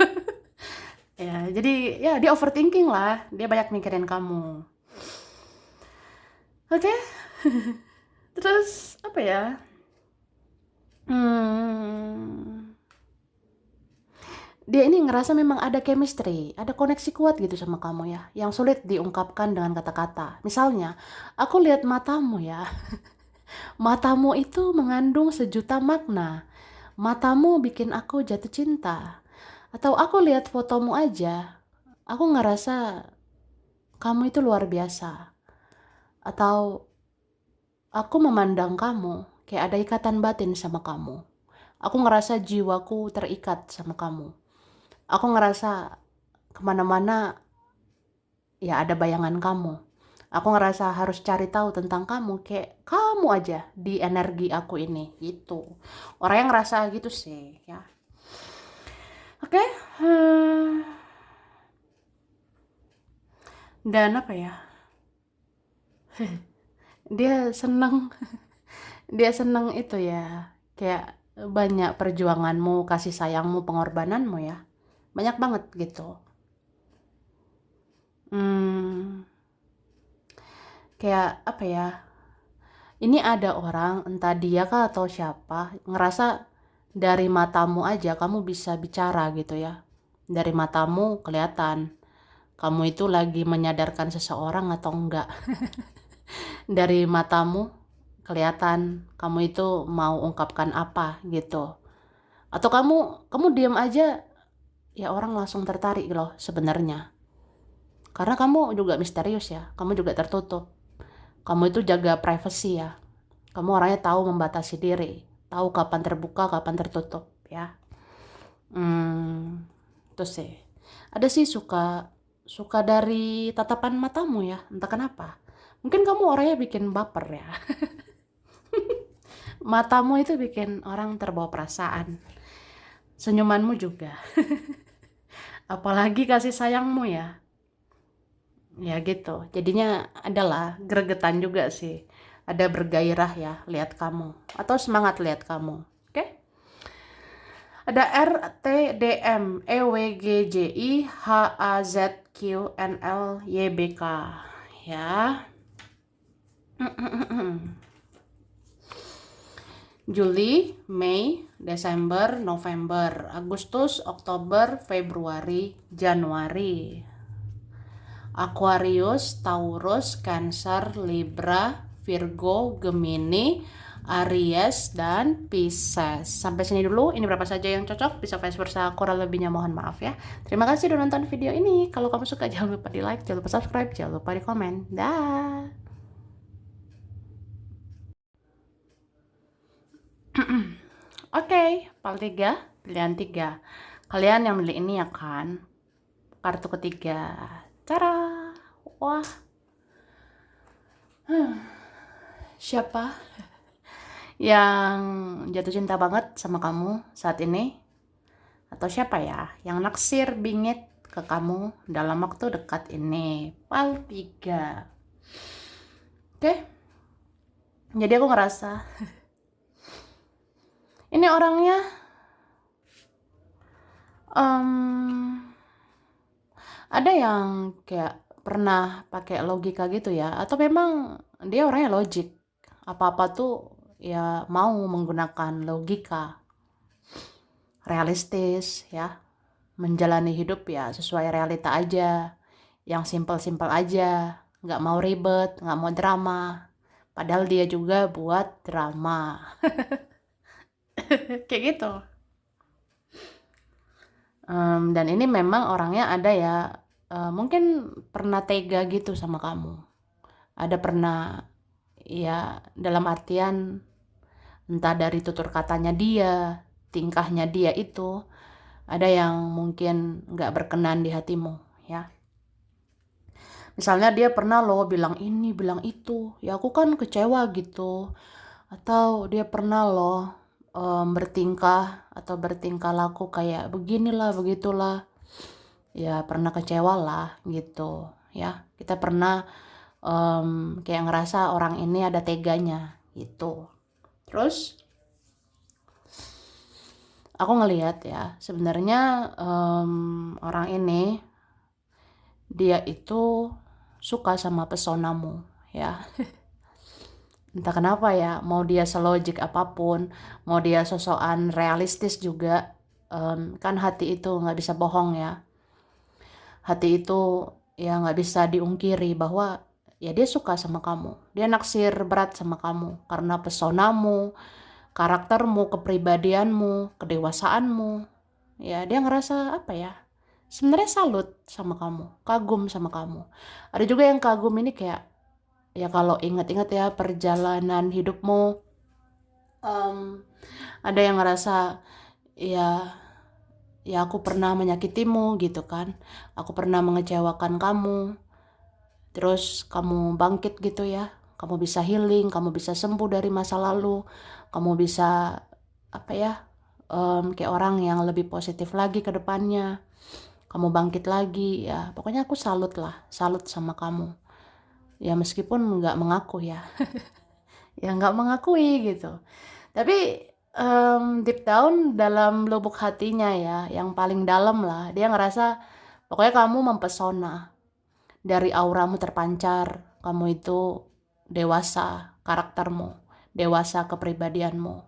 Ya, jadi ya dia overthinking lah, dia banyak mikirin kamu. Oke. Terus apa ya? Hmm, dia ini ngerasa memang ada chemistry, ada koneksi kuat gitu sama kamu ya, yang sulit diungkapkan dengan kata-kata. Misalnya, aku lihat matamu ya, matamu itu mengandung sejuta makna. Matamu bikin aku jatuh cinta. Atau aku lihat fotomu aja, aku ngerasa kamu itu luar biasa. Atau aku memandang kamu kayak ada ikatan batin sama kamu. Aku ngerasa jiwaku terikat sama kamu. Aku ngerasa kemana-mana ya ada bayangan kamu. Aku ngerasa harus cari tahu tentang kamu, kayak kamu aja di energi aku ini gitu. Orang yang ngerasa gitu sih ya. Oke. Hmm, dan apa ya, dia seneng dia seneng itu ya, kayak banyak perjuanganmu, kasih sayangmu, pengorbananmu ya, banyak banget gitu. hmm, Kayak apa ya, ini ada orang, entah dia kah atau siapa, ngerasa dari matamu aja kamu bisa bicara gitu ya. Dari matamu kelihatan kamu itu lagi menyadarkan seseorang atau enggak. Dari matamu kelihatan kamu itu mau ungkapkan apa gitu. Atau kamu diam aja, ya orang langsung tertarik loh sebenarnya. Karena kamu juga misterius ya, kamu juga tertutup. Kamu itu jaga privacy ya. Kamu orangnya tahu membatasi diri, tahu kapan terbuka, kapan tertutup ya. Hmm, Itu sih. Ada sih suka suka dari tatapan matamu ya, entah kenapa. Mungkin kamu orangnya bikin baper ya. Matamu itu bikin orang terbawa perasaan. Senyumanmu juga. Apalagi kasih sayangmu ya. Ya gitu. Jadinya adalah gregetan juga sih. Ada bergairah ya lihat kamu atau semangat lihat kamu. Oke? Ada R T D M E W G J I H A Z Q N L Y B K ya. Juli, Mei, Desember, November, Agustus, Oktober, Februari, Januari. Aquarius, Taurus, Cancer, Libra, Virgo, Gemini, Aries, dan Pisces. Sampai sini dulu, ini berapa saja yang cocok, bisa vice versa, kurang lebihnya mohon maaf ya. Terima kasih udah nonton video ini. Kalau kamu suka jangan lupa di like, jangan lupa subscribe, jangan lupa di komen. Dah. Oke, part 3, pilihan 3. Kalian yang milih ini ya kan? Kartu ketiga. Cara. Wah, siapa yang jatuh cinta banget sama kamu saat ini? Atau siapa ya yang naksir bingit ke kamu dalam waktu dekat ini? Part 3. Oke, jadi aku ngerasa ini orangnya em, ada yang kayak pernah pakai logika gitu ya, atau memang dia orangnya logik, apa-apa tuh ya mau menggunakan logika, realistis ya, menjalani hidup ya sesuai realita aja, yang simpel-simpel aja, nggak mau ribet, nggak mau drama, padahal dia juga buat drama. Kayak gitu. Dan ini memang orangnya ada ya, mungkin pernah tega gitu sama kamu. Ada pernah, ya dalam artian entah dari tutur katanya dia, tingkahnya dia itu, ada yang mungkin nggak berkenan di hatimu, ya. Misalnya dia pernah loh bilang ini, bilang itu, ya aku kan kecewa gitu. Atau dia pernah loh bertingkah atau bertingkah laku kayak beginilah, begitulah. Ya pernah kecewa lah gitu, ya. Kita pernah kayak ngerasa orang ini ada teganya gitu. Terus aku ngelihat ya, sebenarnya orang ini dia itu suka sama pesonamu, ya. Entah kenapa ya, mau dia selogik apapun, mau dia sosokan realistis juga, kan hati itu nggak bisa bohong ya. Hati itu ya nggak bisa diungkiri bahwa ya dia suka sama kamu. Dia naksir berat sama kamu karena pesonamu, karaktermu, kepribadianmu, kedewasaanmu. Ya dia ngerasa apa ya? Sebenarnya salut sama kamu, kagum sama kamu. Ada juga yang kagum ini kayak, ya kalau ingat-ingat ya perjalanan hidupmu, ada yang ngerasa ya, ya aku pernah menyakitimu gitu kan, aku pernah mengecewakan kamu, terus kamu bangkit gitu ya, kamu bisa healing, kamu bisa sembuh dari masa lalu, kamu bisa apa ya, kayak orang yang lebih positif lagi ke depannya, kamu bangkit lagi ya. Pokoknya aku salut lah, salut sama kamu ya, meskipun nggak mengaku ya. Ya nggak mengakui gitu, tapi deep down dalam lubuk hatinya ya, yang paling dalam lah, dia ngerasa pokoknya kamu mempesona. Dari auramu terpancar, kamu itu dewasa karaktermu, dewasa kepribadianmu.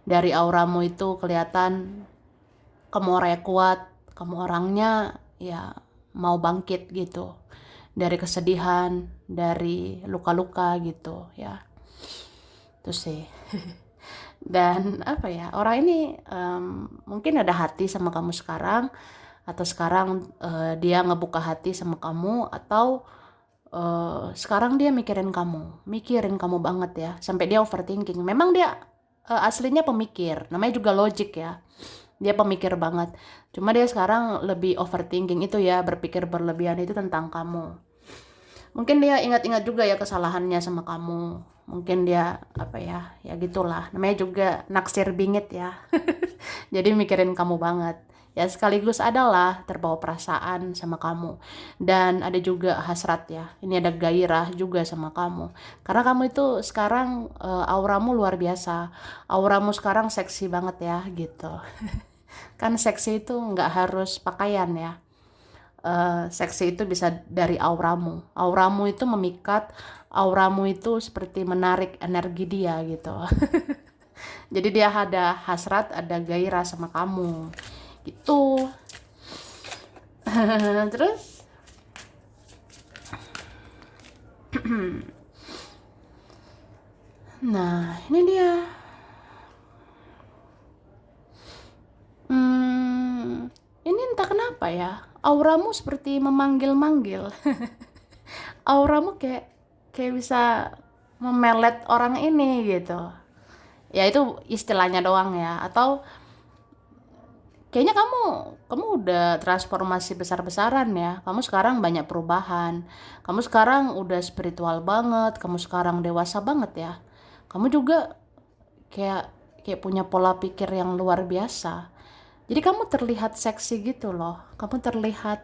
Dari auramu itu kelihatan kamu orangnya kuat, kamu orangnya ya mau bangkit gitu. Dari kesedihan, dari luka-luka gitu ya. Itu sih. Dan apa ya, orang ini mungkin ada hati sama kamu sekarang, atau sekarang dia ngebuka hati sama kamu, atau sekarang dia mikirin kamu banget ya, sampai dia overthinking. Memang dia aslinya pemikir, namanya juga logic ya, dia pemikir banget. Cuma dia sekarang lebih overthinking itu ya, berpikir berlebihan itu tentang kamu. Mungkin dia ingat-ingat juga ya kesalahannya sama kamu. Mungkin dia apa ya, ya gitulah. Namanya juga naksir bingit ya. Jadi mikirin kamu banget. Ya sekaligus adalah terbawa perasaan sama kamu. Dan ada juga hasrat ya. Ini ada gairah juga sama kamu. Karena kamu itu sekarang auramu luar biasa. Auramu sekarang seksi banget ya gitu. Kan seksi itu nggak harus pakaian ya. Seksi itu bisa dari auramu. Auramu itu memikat, auramu itu seperti menarik energi dia gitu. Jadi dia ada hasrat, ada gairah sama kamu gitu. Terus nah ini dia, ini entah kenapa ya, auramu seperti memanggil-manggil. Auramu kayak kayak bisa memelet orang ini gitu. Ya itu istilahnya doang ya. Atau kayaknya kamu udah transformasi besar-besaran ya. Kamu sekarang banyak perubahan. Kamu sekarang udah spiritual banget. Kamu sekarang dewasa banget ya. Kamu juga kayak kayak punya pola pikir yang luar biasa. Jadi kamu terlihat seksi gitu loh. Kamu terlihat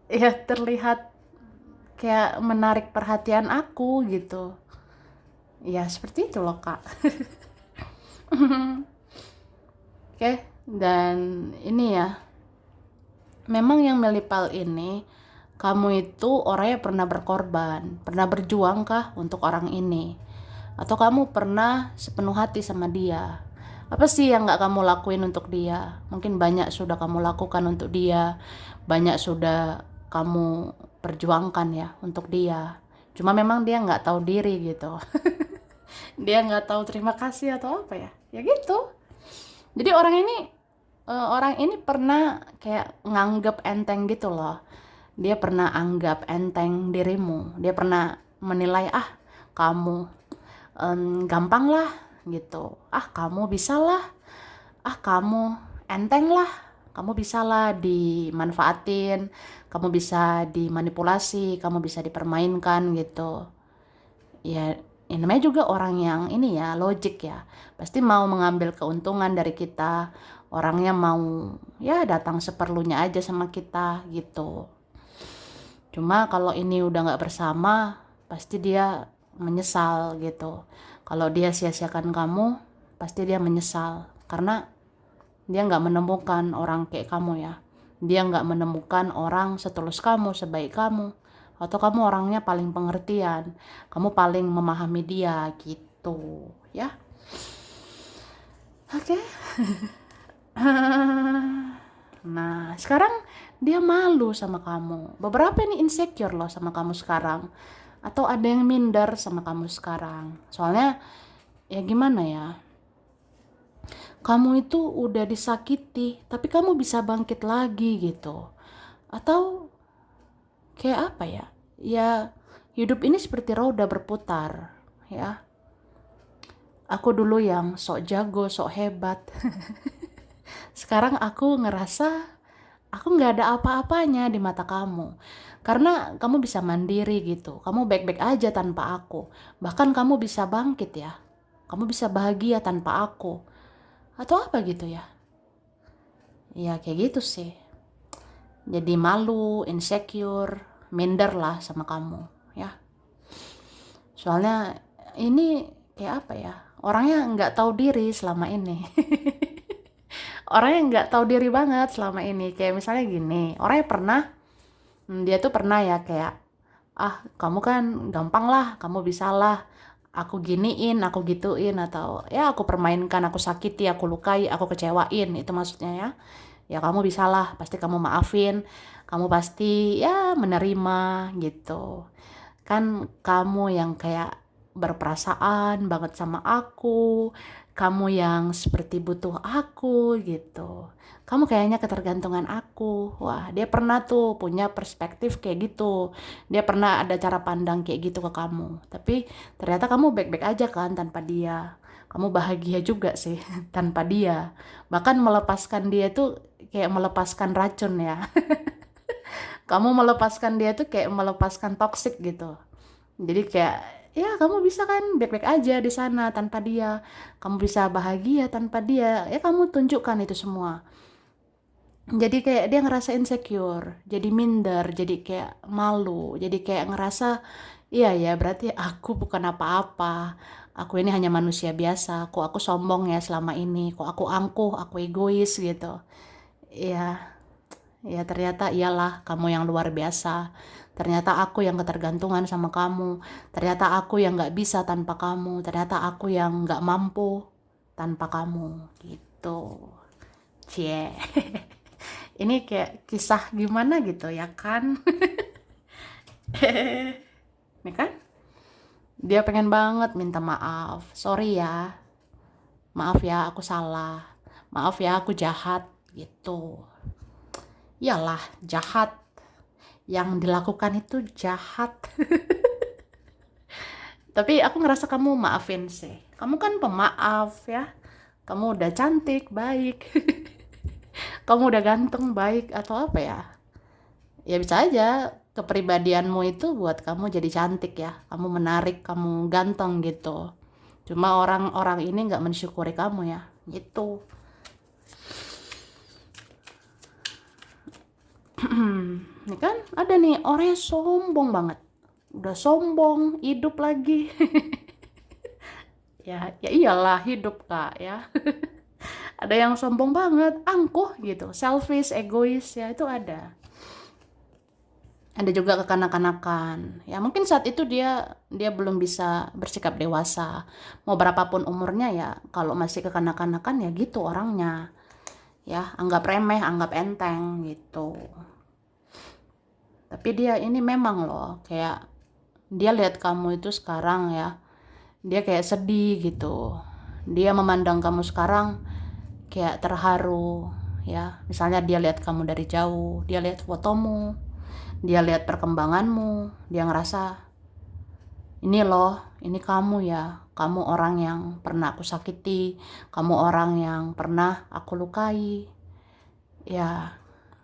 ya terlihat kayak menarik perhatian aku gitu. Ya seperti itu loh Kak. Oke, dan ini ya, memang yang melipal ini, kamu itu orangnya pernah berkorban, pernah berjuang kah untuk orang ini? Atau kamu pernah sepenuh hati sama dia? Apa sih yang gak kamu lakuin untuk dia? Mungkin banyak sudah kamu lakukan untuk dia, banyak sudah kamu perjuangkan ya untuk dia. Cuma memang dia gak tahu diri gitu. Dia gak tahu terima kasih atau apa ya. Ya gitu. Jadi orang ini orang ini pernah kayak nganggap enteng gitu loh. Dia pernah anggap enteng dirimu. Dia pernah menilai, ah kamu gampang lah gitu. Ah kamu bisa lah. Ah kamu enteng lah. Kamu bisa lah dimanfaatin. Kamu bisa dimanipulasi. Kamu bisa dipermainkan gitu. Ya, ya namanya juga orang yang ini ya, logik ya. Pasti mau mengambil keuntungan dari kita. Orangnya mau ya datang seperlunya aja sama kita gitu. Cuma kalau ini udah nggak bersama, pasti dia menyesal gitu. Kalau dia sia-siakan kamu, pasti dia menyesal. Karena dia nggak menemukan orang kayak kamu ya. Dia nggak menemukan orang setulus kamu, sebaik kamu. Atau kamu orangnya paling pengertian. Kamu paling memahami dia gitu ya. Oke. Nah, sekarang dia malu sama kamu. Beberapa ini insecure loh sama kamu sekarang. Atau ada yang minder sama kamu sekarang. Soalnya, ya gimana ya? Kamu itu udah disakiti, tapi kamu bisa bangkit lagi gitu. Atau kayak apa ya? Ya, hidup ini seperti roda berputar, ya. Aku dulu yang sok jago, sok hebat. Sekarang aku ngerasa aku nggak ada apa-apanya di mata kamu. Karena kamu bisa mandiri gitu. Kamu baik-baik aja tanpa aku. Bahkan kamu bisa bangkit ya. Kamu bisa bahagia tanpa aku. Atau apa gitu ya. Ya kayak gitu sih. Jadi malu, insecure, minder lah sama kamu ya. Soalnya ini kayak apa ya. Orangnya nggak tahu diri selama ini. Orangnya nggak tahu diri banget selama ini. Kayak misalnya gini. Orangnya pernah dia tuh pernah ya kayak, ah kamu kan gampang lah, kamu bisa lah, aku giniin, aku gituin, atau ya aku permainkan, aku sakiti, aku lukai, aku kecewain, itu maksudnya ya. Ya kamu bisa lah, pasti kamu maafin, kamu pasti ya menerima gitu. Kan kamu yang kayak berperasaan banget sama aku, kamu yang seperti butuh aku gitu. Kamu kayaknya ketergantungan aku. Wah, dia pernah tuh punya perspektif kayak gitu. Dia pernah ada cara pandang kayak gitu ke kamu. Tapi ternyata kamu baik-baik aja kan tanpa dia. Kamu bahagia juga sih tanpa dia. Bahkan melepaskan dia tuh kayak melepaskan racun ya. Kamu melepaskan dia tuh kayak melepaskan toksik gitu. Jadi kayak ya kamu bisa kan baik-baik aja di sana tanpa dia. Kamu bisa bahagia tanpa dia. Ya kamu tunjukkan itu semua. Jadi kayak dia ngerasa insecure, jadi minder, jadi kayak malu, jadi kayak ngerasa iya ya berarti aku bukan apa-apa. Aku ini hanya manusia biasa. Kok aku sombong ya selama ini? Kok aku angkuh, aku egois gitu. Iya, ya ternyata iyalah kamu yang luar biasa. Ternyata aku yang ketergantungan sama kamu. Ternyata aku yang nggak bisa tanpa kamu. Ternyata aku yang nggak mampu tanpa kamu. Gitu. Cie. Ini kayak kisah gimana gitu ya kan? Nih kan? Dia pengen banget minta maaf. Sorry ya. Maaf ya aku salah. Maaf ya aku jahat gitu. Iyalah, jahat. Yang dilakukan itu jahat. Tapi aku ngerasa kamu maafin sih. Kamu kan pemaaf ya. Kamu udah cantik, baik. Kamu udah ganteng, baik, atau apa ya? Ya bisa aja kepribadianmu itu buat kamu jadi cantik ya. Kamu menarik, kamu ganteng gitu. Cuma orang-orang ini nggak mensyukuri kamu ya. Gitu. Ini kan ada nih orangnya sombong banget. Udah sombong, hidup lagi. Ya iyalah hidup kak ya. Ada yang sombong banget, angkuh gitu, selfish, egois ya itu ada. Ada juga kekanak-kanakan. Ya mungkin saat itu dia belum bisa bersikap dewasa. Mau berapapun umurnya ya, kalau masih kekanak-kanakan ya gitu orangnya. Ya, anggap remeh, anggap enteng gitu. Tapi dia ini memang loh, kayak dia lihat kamu itu sekarang ya, dia kayak sedih gitu. Dia memandang kamu sekarang kayak terharu. ya. Misalnya dia lihat kamu dari jauh, dia lihat fotomu, dia lihat perkembanganmu, dia ngerasa ini loh, ini kamu ya, kamu orang yang pernah aku sakiti, kamu orang yang pernah aku lukai. Ya,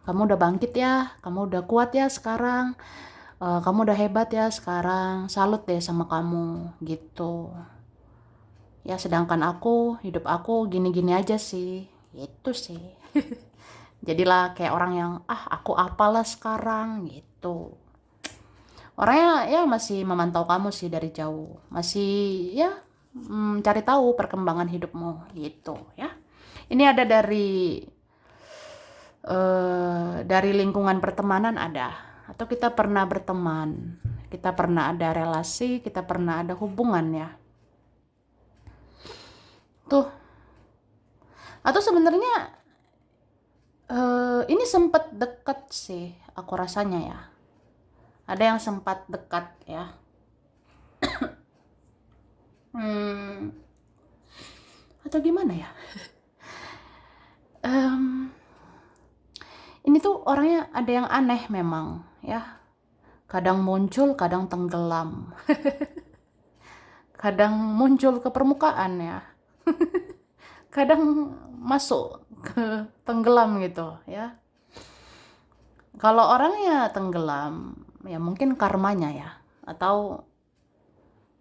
kamu udah bangkit ya, kamu udah kuat ya sekarang, kamu udah hebat ya sekarang, salut deh sama kamu gitu. Ya, sedangkan hidup aku gini-gini aja sih, itu sih. Jadilah kayak orang yang, aku apalah sekarang gitu. Orangnya ya masih memantau kamu sih dari jauh, masih ya cari tahu perkembangan hidupmu gitu ya. Ini ada dari lingkungan pertemanan ada, atau kita pernah berteman, kita pernah ada relasi, kita pernah ada hubungan ya. Tuh, atau sebenarnya ini sempat dekat sih aku rasanya ya. Ada yang sempat dekat ya. Atau gimana ya? Em, ini tuh orangnya ada yang aneh memang ya. Kadang muncul, kadang tenggelam. Kadang muncul ke permukaan ya. Kadang masuk ke tenggelam gitu ya. Kalau orangnya tenggelam, ya mungkin karmanya ya. Atau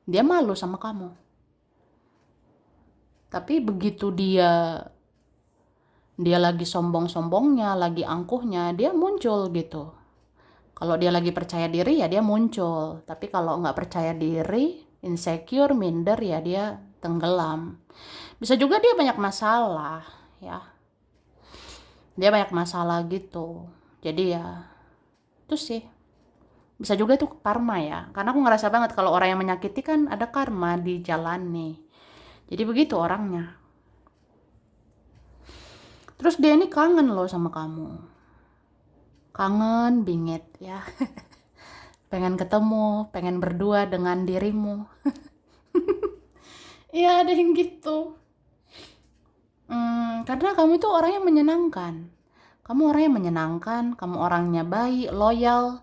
dia malu sama kamu. Tapi begitu dia lagi sombong-sombongnya, lagi angkuhnya, dia muncul gitu. Kalau dia lagi percaya diri ya dia muncul. Tapi kalau nggak percaya diri, insecure, minder ya dia tenggelam. Bisa juga dia banyak masalah ya. Dia banyak masalah gitu. Jadi ya itu sih. Bisa juga itu karma ya. Karena aku ngerasa banget kalau orang yang menyakiti kan ada karma dijalani. Jadi begitu orangnya. Terus dia ini kangen loh sama kamu. Kangen bingit ya. Pengen ketemu, pengen berdua dengan dirimu. Iya ada yang gitu. Karena kamu itu orang yang menyenangkan. Kamu orang yang menyenangkan, kamu orangnya baik, loyal.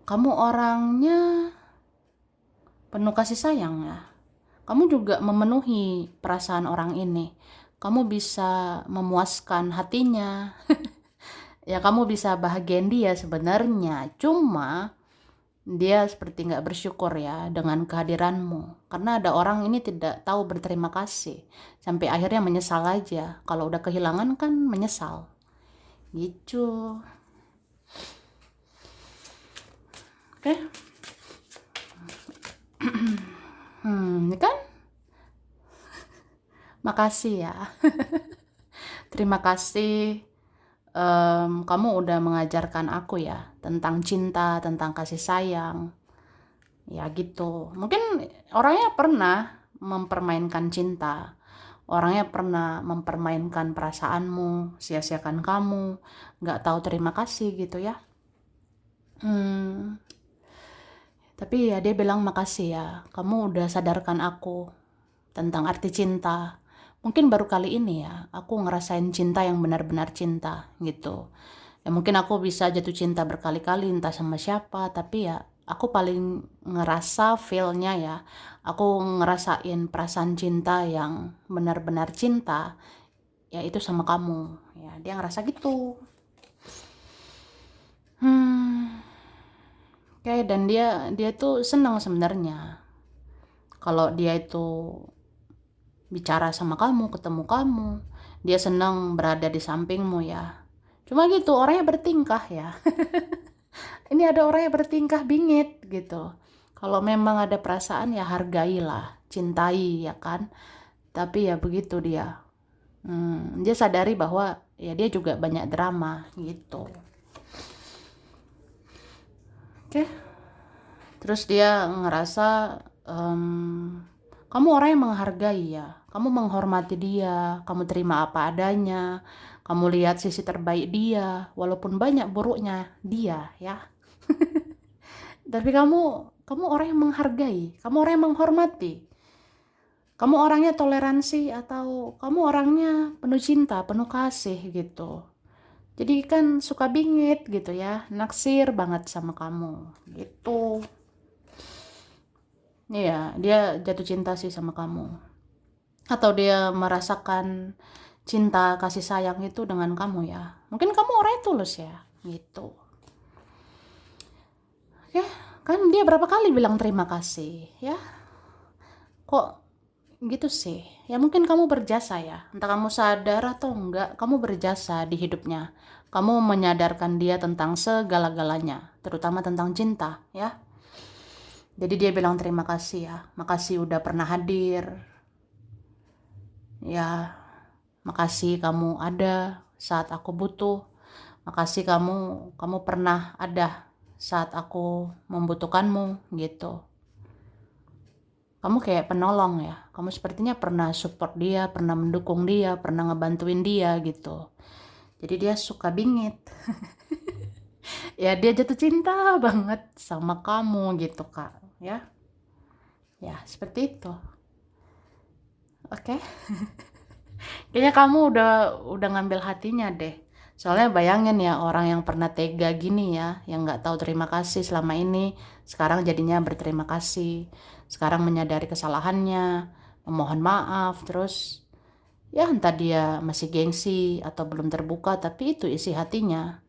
Kamu orangnya penuh kasih sayang ya. Kamu juga memenuhi perasaan orang ini. Kamu bisa memuaskan hatinya. Ya kamu bisa bahagiain dia sebenarnya. Cuma dia seperti nggak bersyukur ya dengan kehadiranmu. Karena ada orang ini tidak tahu berterima kasih. Sampai akhirnya menyesal aja. Kalau udah kehilangan kan menyesal. Gitu. Oke. Ini kan makasih ya. Terima kasih kamu udah mengajarkan aku ya tentang cinta, tentang kasih sayang. Ya gitu. Mungkin orangnya pernah mempermainkan cinta. Orangnya pernah mempermainkan perasaanmu, sia-siakan kamu, nggak tahu terima kasih gitu ya. Tapi ya dia bilang makasih ya, kamu udah sadarkan aku tentang arti cinta. Mungkin baru kali ini ya, aku ngerasain cinta yang benar-benar cinta gitu. Ya mungkin aku bisa jatuh cinta berkali-kali entah sama siapa, tapi ya aku paling ngerasa feel-nya ya. Aku ngerasain perasaan cinta yang benar-benar cinta, ya itu sama kamu. Ya dia ngerasa gitu. Oke, dan dia tuh senang sebenarnya. Kalau dia itu bicara sama kamu, ketemu kamu, dia senang berada di sampingmu ya. Cuma gitu, orangnya bertingkah ya. Ini ada orang yang bertingkah bingit gitu. Kalau memang ada perasaan ya hargailah, cintai ya kan. Tapi ya begitu dia. Dia sadari bahwa ya dia juga banyak drama gitu. Oke. Terus dia ngerasa kamu orang yang menghargai ya. Kamu menghormati dia, kamu terima apa adanya, kamu lihat sisi terbaik dia, walaupun banyak buruknya dia ya. Tapi kamu orang yang menghargai, kamu orang yang menghormati. Kamu orangnya toleransi atau kamu orangnya penuh cinta, penuh kasih gitu. Jadi kan suka bingit gitu ya, naksir banget sama kamu gitu. Iya, dia jatuh cinta sih sama kamu. Atau dia merasakan cinta kasih sayang itu dengan kamu ya. Mungkin kamu orangnya tulus ya, gitu. Ya, kan dia berapa kali bilang terima kasih ya. Kok gitu sih? Ya mungkin kamu berjasa ya. Entah kamu sadar atau enggak, kamu berjasa di hidupnya. Kamu menyadarkan dia tentang segala-galanya, terutama tentang cinta ya. Jadi dia bilang terima kasih ya. Makasih udah pernah hadir. Ya, makasih kamu ada saat aku butuh. Makasih kamu pernah ada saat aku membutuhkanmu gitu. Kamu kayak penolong ya. Kamu sepertinya pernah support dia, pernah mendukung dia, pernah ngebantuin dia gitu. Jadi dia suka bingit. Ya dia jatuh cinta banget sama kamu gitu Kak. Ya. Ya, seperti itu. Oke. Kayaknya kamu udah ngambil hatinya deh. Soalnya bayangin ya orang yang pernah tega gini ya, yang nggak tahu terima kasih selama ini, sekarang jadinya berterima kasih. Sekarang menyadari kesalahannya, memohon maaf, terus ya entah dia masih gengsi atau belum terbuka, tapi itu isi hatinya.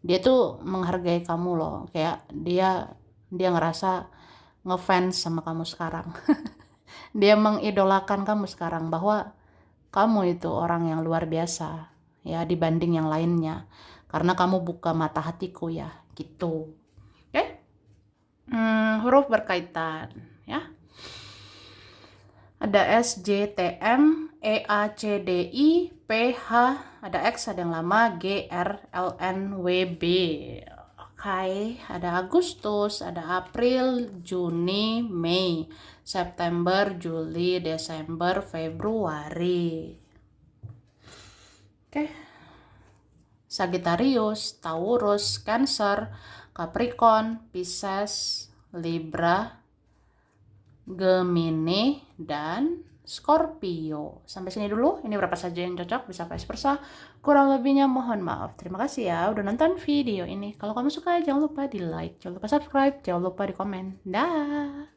Dia tuh menghargai kamu loh, kayak dia ngerasa ngefans sama kamu sekarang. Dia mengidolakan kamu sekarang bahwa kamu itu orang yang luar biasa ya dibanding yang lainnya karena kamu buka mata hatiku ya gitu. Oke. Huruf berkaitan ya, ada S, J, T, M, E, A, C, D, I, P, H, ada X, ada yang lama, G, R, L, N, W, B. Oke, ada Agustus, ada April, Juni, Mei, September, Juli, Desember, Februari. Oke. Sagittarius, Taurus, Cancer, Capricorn, Pisces, Libra, Gemini, dan Scorpio. Sampai sini dulu. Ini berapa saja yang cocok, bisa vice versa. Kurang lebihnya mohon maaf. Terima kasih ya udah nonton video ini. Kalau kamu suka jangan lupa di like, jangan lupa subscribe, jangan lupa di komen. Dah.